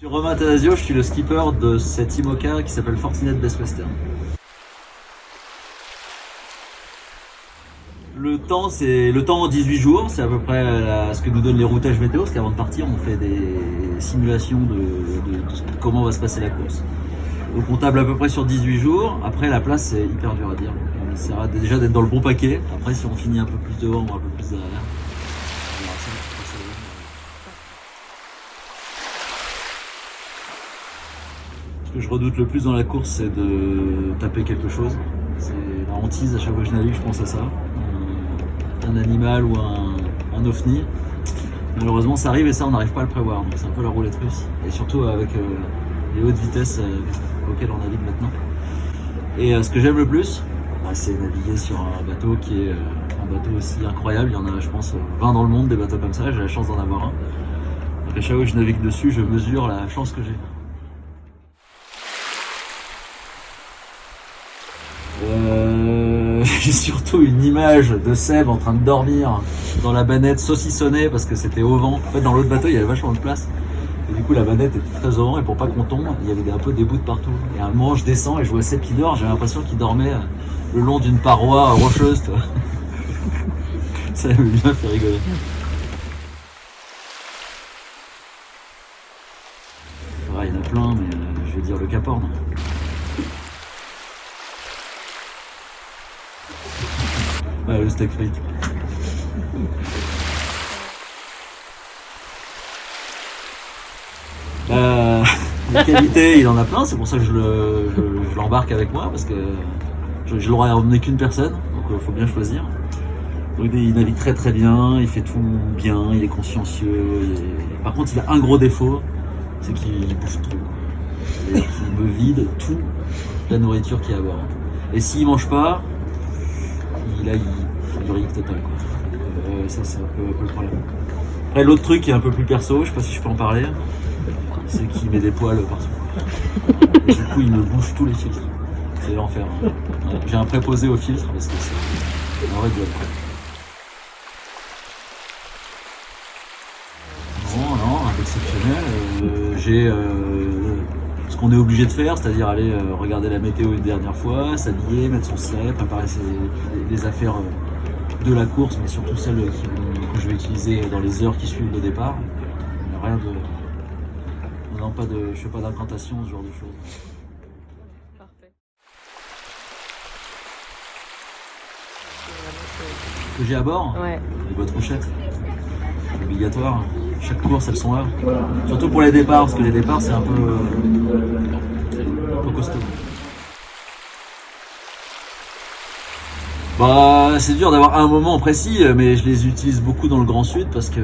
suis Romain Tanasio, je suis le skipper de cette IMOCA qui s'appelle Fortinet Best Western. Le temps, c'est le temps en 18 jours, c'est à peu près ce que nous donnent les routages météo, parce qu'avant de partir, on fait des simulations de comment va se passer la course. Donc on table à peu près sur 18 jours. Après, la place, c'est hyper dur à dire. On essaiera déjà d'être dans le bon paquet. Après, si on finit un peu plus devant ou un peu plus derrière, on verra ça. Ce que je redoute le plus dans la course, c'est de taper quelque chose. C'est la hantise, à chaque fois que je navigue, je pense à ça. Un animal ou un ovni. Malheureusement, ça arrive et ça, on n'arrive pas à le prévoir. Donc c'est un peu la roulette russe. Et surtout avec les hautes vitesses auxquelles on navigue maintenant. Et ce que j'aime le plus, c'est naviguer sur un bateau qui est un bateau aussi incroyable. Il y en a, je pense, 20 dans le monde, des bateaux comme ça. J'ai la chance d'en avoir un. Donc à chaque fois que je navigue dessus, je mesure la chance que j'ai. J'ai surtout une image de Seb en train de dormir dans la banette saucissonnée parce que c'était au vent. En fait, dans l'autre bateau, il y avait vachement de place. Et du coup, la banette était très au vent et pour pas qu'on tombe, il y avait un peu des bouts de partout. Et à un moment, je descends et je vois Seb qui dort. J'ai l'impression qu'il dormait le long d'une paroi rocheuse. Toi. Ça m'a bien fait rigoler. Il y en a plein, mais je vais dire le Cap Horn. Ouais, le steak frites. Les qualités, il en a plein, c'est pour ça que je l'embarque avec moi, parce que je l'aurais emmené qu'une personne, donc il faut bien choisir. Donc, il navigue très très bien, il fait tout bien, il est consciencieux. Par contre, il a un gros défaut, c'est qu'il bouffe trop. C'est-à-dire qu'il me vide toute la nourriture qu'il y a à bord. Et s'il mange pas, il rig total quoi. Ça c'est un peu le problème. Après l'autre truc qui est un peu plus perso, je sais pas si je peux en parler, c'est qu'il met des poils partout. Et du coup il me bouge tous les filtres. C'est l'enfer. Ouais, j'ai un préposé au filtre parce que c'est un vrai job. Non, un peu exceptionnel. J'ai ce qu'on est obligé de faire, c'est-à-dire aller regarder la météo une dernière fois, s'habiller, mettre son ciré, préparer les affaires de la course, mais surtout celles que je vais utiliser dans les heures qui suivent le départ. Rien de, non, pas de, je fais pas d'incantation, ce genre de choses. Parfait. Ce que j'ai à bord, Ouais. les boîtes rochettes, obligatoire. Chaque course, elles sont là. Surtout pour les départs, parce que les départs, c'est un peu costaud. Bah, c'est dur d'avoir un moment précis, mais je les utilise beaucoup dans le Grand Sud parce que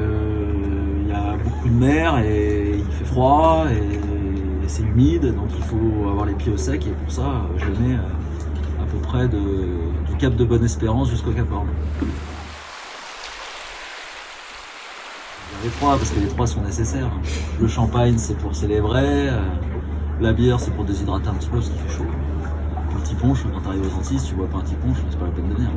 il y a beaucoup de mer et il fait froid et c'est humide, donc il faut avoir les pieds au sec et pour ça, je les mets à peu près du Cap de Bonne-Espérance jusqu'au Cap Horn. Les trois, parce que les trois sont nécessaires. Le champagne, c'est pour célébrer. La bière, c'est pour déshydrater un petit peu parce qu'il fait chaud. Un petit punch, quand t'arrives aux Antilles, si tu bois pas un petit punch, c'est pas la peine de venir.